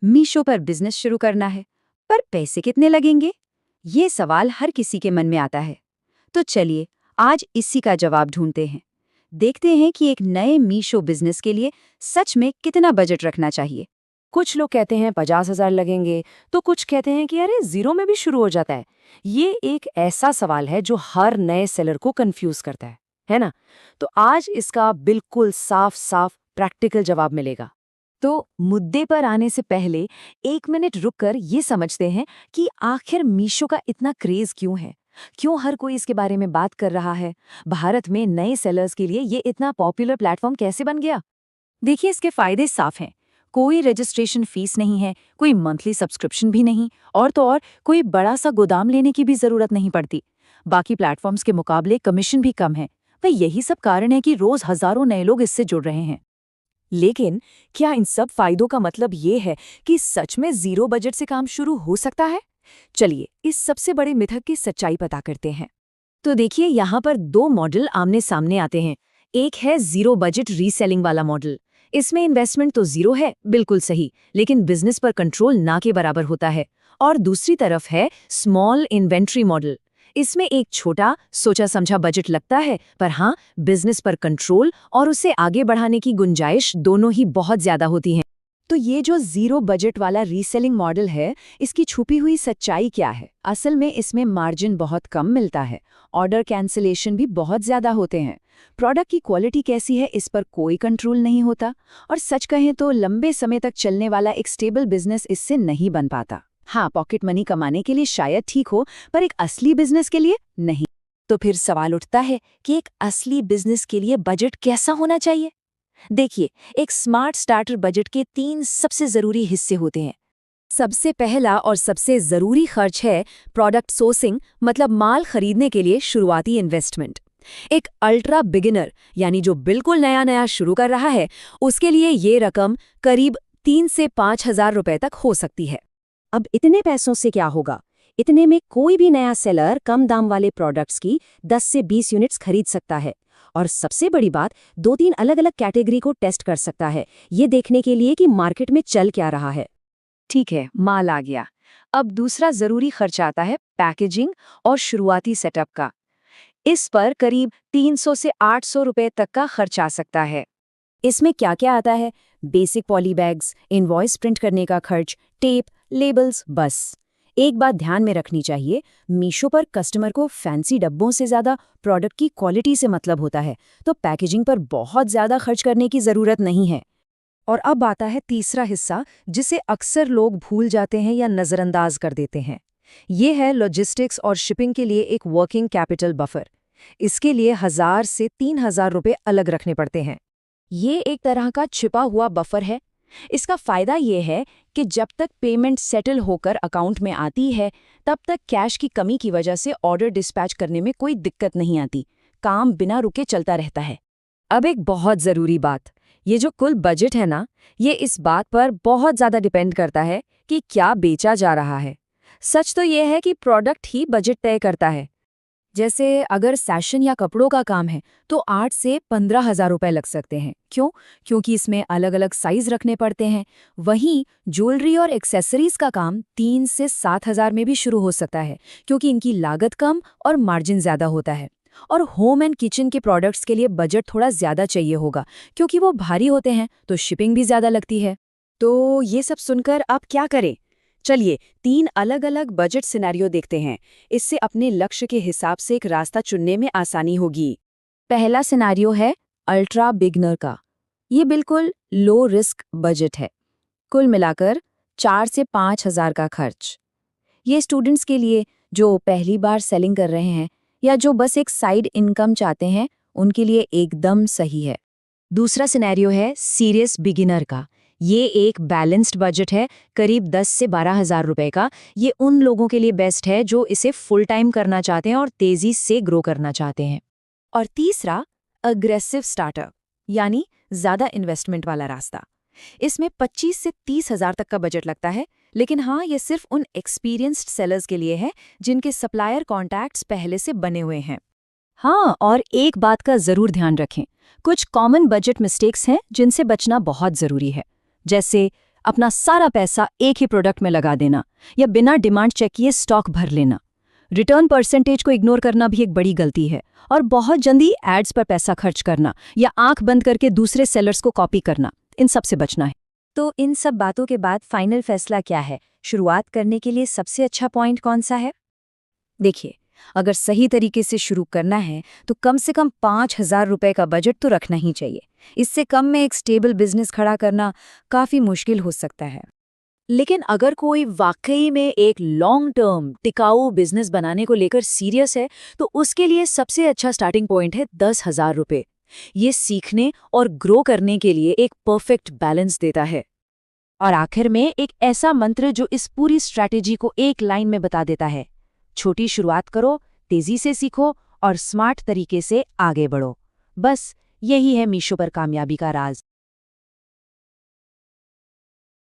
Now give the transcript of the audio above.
मीशो पर बिजनेस शुरू करना है, पर पैसे कितने लगेंगे? ये सवाल हर किसी के मन में आता है। तो चलिए, आज इसी का जवाब ढूंढते हैं। देखते हैं कि एक नए मीशो बिजनेस के लिए सच में कितना बजट रखना चाहिए। कुछ लोग कहते हैं 50,000 लगेंगे, तो कुछ कहते हैं कि अरे जीरो में भी शुरू हो जाता है। ये एक ऐसा सवाल है जो हर नए सेलर को कंफ्यूज करता है ना? तो आज इसका बिल्कुल साफ साफ प्रैक्टिकल जवाब मिलेगा। तो मुद्दे पर आने से पहले 1 मिनट रुककर ये समझते हैं कि आखिर मीशो का इतना क्रेज क्यों है, क्यों हर कोई इसके बारे में बात कर रहा है। भारत में नए सेलर्स के लिए ये इतना पॉपुलर प्लेटफॉर्म कैसे बन गया? देखिए, इसके फायदे साफ हैं। कोई रजिस्ट्रेशन फीस नहीं है, कोई मंथली सब्सक्रिप्शन भी नहीं, और तो और कोई बड़ा सा गोदाम लेने की भी जरूरत नहीं पड़ती। बाकी प्लेटफॉर्म्स के मुकाबले कमीशन भी कम है। भाई, यही सब कारण है कि रोज हजारों नए लोग इससे जुड़ रहे हैं। लेकिन क्या इन सब फायदों का मतलब ये है कि सच में जीरो बजट से काम शुरू हो सकता है? चलिए इस सबसे बड़े मिथक की सच्चाई पता करते हैं। तो देखिए, यहाँ पर दो मॉडल आमने सामने आते हैं। एक है जीरो बजट रीसेलिंग वाला मॉडल। इसमें इन्वेस्टमेंट तो जीरो है, बिल्कुल सही, लेकिन बिजनेस पर कंट्रोल ना के बराबर होता है। और दूसरी तरफ है स्मॉल इन्वेंट्री मॉडल। इसमें एक छोटा सोचा समझा बजट लगता है, पर हाँ, बिजनेस पर कंट्रोल और उसे आगे बढ़ाने की गुंजाइश दोनों ही बहुत ज्यादा होती हैं। तो ये जो जीरो बजट वाला रीसेलिंग मॉडल है, इसकी छुपी हुई सच्चाई क्या है? असल में इसमें मार्जिन बहुत कम मिलता है, ऑर्डर कैंसिलेशन भी बहुत ज्यादा होते हैं, प्रोडक्ट की क्वालिटी कैसी है इस पर कोई कंट्रोल नहीं होता, और सच कहें तो लंबे समय तक चलने वाला एक स्टेबल बिजनेस इससे नहीं बन पाता। हाँ, पॉकेट मनी कमाने के लिए शायद ठीक हो, पर एक असली बिजनेस के लिए नहीं। तो फिर सवाल उठता है कि एक असली बिजनेस के लिए बजट कैसा होना चाहिए? देखिए, एक स्मार्ट स्टार्टर बजट के 3 सबसे जरूरी हिस्से होते हैं। सबसे पहला और सबसे जरूरी खर्च है प्रोडक्ट सोर्सिंग, मतलब माल खरीदने के लिए शुरुआती इन्वेस्टमेंट। एक अल्ट्रा बिगिनर यानी जो बिल्कुल नया नया शुरू कर रहा है, उसके लिए ये रकम करीब 3 से 5,000 रुपए तक हो सकती है। अब इतने पैसों से क्या होगा? इतने में कोई भी नया सेलर कम दाम वाले प्रोडक्ट्स की 10 से 20 यूनिट्स खरीद सकता है, और सबसे बड़ी बात, 2-3 अलग-अलग कैटेगरी को टेस्ट कर सकता है, ये देखने के लिए कि मार्केट में चल क्या रहा है। ठीक है, माल आ गया। अब दूसरा जरूरी खर्च आता है पैकेजिंग और शुरुआती सेटअप का। इस पर करीब 300 से 800 रुपए तक का खर्च आ सकता है। इसमें क्या क्या आता है? Basic poly bags, invoice print करने का खर्च, टेप, लेबल्स, बस। एक बात ध्यान में रखनी चाहिए, मीशो पर कस्टमर को फैंसी डब्बों से ज्यादा प्रोडक्ट की क्वालिटी से मतलब होता है, तो पैकेजिंग पर बहुत ज्यादा खर्च करने की जरूरत नहीं है। और अब आता है तीसरा हिस्सा, जिसे अक्सर लोग भूल जाते हैं या नजरअंदाज कर देते हैं। ये है लॉजिस्टिक्स और शिपिंग के लिए एक वर्किंग कैपिटल बफर। इसके लिए 1,000 से 3,000 रुपए अलग रखने पड़ते हैं। ये एक तरह का छिपा हुआ बफर है। इसका फायदा ये है कि जब तक पेमेंट सेटल होकर अकाउंट में आती है, तब तक कैश की कमी की वजह से ऑर्डर डिस्पैच करने में कोई दिक्कत नहीं आती। काम बिना रुके चलता रहता है। अब एक बहुत ज़रूरी बात, ये जो कुल बजट है ना, ये इस बात पर बहुत ज़्यादा डिपेंड करता है कि क्या बेचा जा रहा है। सच तो ये है कि प्रोडक्ट ही बजट तय करता है। जैसे अगर फैशन या कपड़ों का काम है, तो 8 से 15,000 रुपए लग सकते हैं। क्यों? क्योंकि इसमें अलग अलग साइज रखने पड़ते हैं। वहीं ज्वेलरी और एक्सेसरीज का काम 3 से 7,000 में भी शुरू हो सकता है, क्योंकि इनकी लागत कम और मार्जिन ज़्यादा होता है। और होम एंड किचन के प्रोडक्ट्स के लिए बजट थोड़ा ज़्यादा चाहिए होगा, क्योंकि वो भारी होते हैं, तो शिपिंग भी ज़्यादा लगती है। तो ये सब सुनकर आप क्या करें? चलिए 3 अलग अलग बजट सिनेरियो देखते हैं। इससे अपने लक्ष्य के हिसाब से एक रास्ता चुनने में आसानी होगी। पहला सिनेरियो है अल्ट्रा बिगनर का। ये बिल्कुल लो रिस्क बजट है। कुल मिलाकर 4 से 5,000 का खर्च। ये स्टूडेंट्स के लिए जो पहली बार सेलिंग कर रहे हैं या जो बस एक साइड इनकम चाहते हैं, उनके लिए एकदम सही है। दूसरा सिनेरियो है सीरियस बिगिनर का। ये एक बैलेंस्ड बजट है, करीब 10 से 12,000 रुपए का। ये उन लोगों के लिए बेस्ट है जो इसे फुल टाइम करना चाहते हैं और तेजी से ग्रो करना चाहते हैं। और तीसरा अग्रेसिव स्टार्टअप, यानी ज्यादा इन्वेस्टमेंट वाला रास्ता। इसमें 25 से 30,000 तक का बजट लगता है, लेकिन हाँ, ये सिर्फ उन एक्सपीरियंस्ड सेलर्स के लिए है जिनके सप्लायर कॉन्टैक्ट्स पहले से बने हुए हैं। हाँ, और एक बात का जरूर ध्यान रखें, कुछ कॉमन बजट मिस्टेक्स हैं जिनसे बचना बहुत जरूरी है। जैसे अपना सारा पैसा एक ही प्रोडक्ट में लगा देना या बिना डिमांड चेक किए स्टॉक भर लेना। रिटर्न परसेंटेज को इग्नोर करना भी एक बड़ी गलती है। और बहुत जल्दी एड्स पर पैसा खर्च करना या आंख बंद करके दूसरे सेलर्स को कॉपी करना, इन सब से बचना है। तो इन सब बातों के बाद फाइनल फैसला क्या है? शुरुआत करने के लिए सबसे अच्छा पॉइंट कौन सा है? देखिए, अगर सही तरीके से शुरू करना है तो कम से कम 5,000 रुपए का बजट तो रखना ही चाहिए। इससे कम में एक स्टेबल बिजनेस खड़ा करना काफी मुश्किल हो सकता है। लेकिन अगर कोई वाकई में एक लॉन्ग टर्म टिकाऊ बिजनेस बनाने को लेकर सीरियस है तो उसके लिए सबसे अच्छा स्टार्टिंग पॉइंट है 10,000 रुपये। ये सीखने और ग्रो करने के लिए एक परफेक्ट बैलेंस देता है। और आखिर में एक ऐसा मंत्र जो इस पूरी स्ट्रैटेजी को एक लाइन में बता देता है: छोटी शुरुआत करो, तेजी से सीखो और स्मार्ट तरीके से आगे बढ़ो। बस यही है मीशो पर कामयाबी का राज।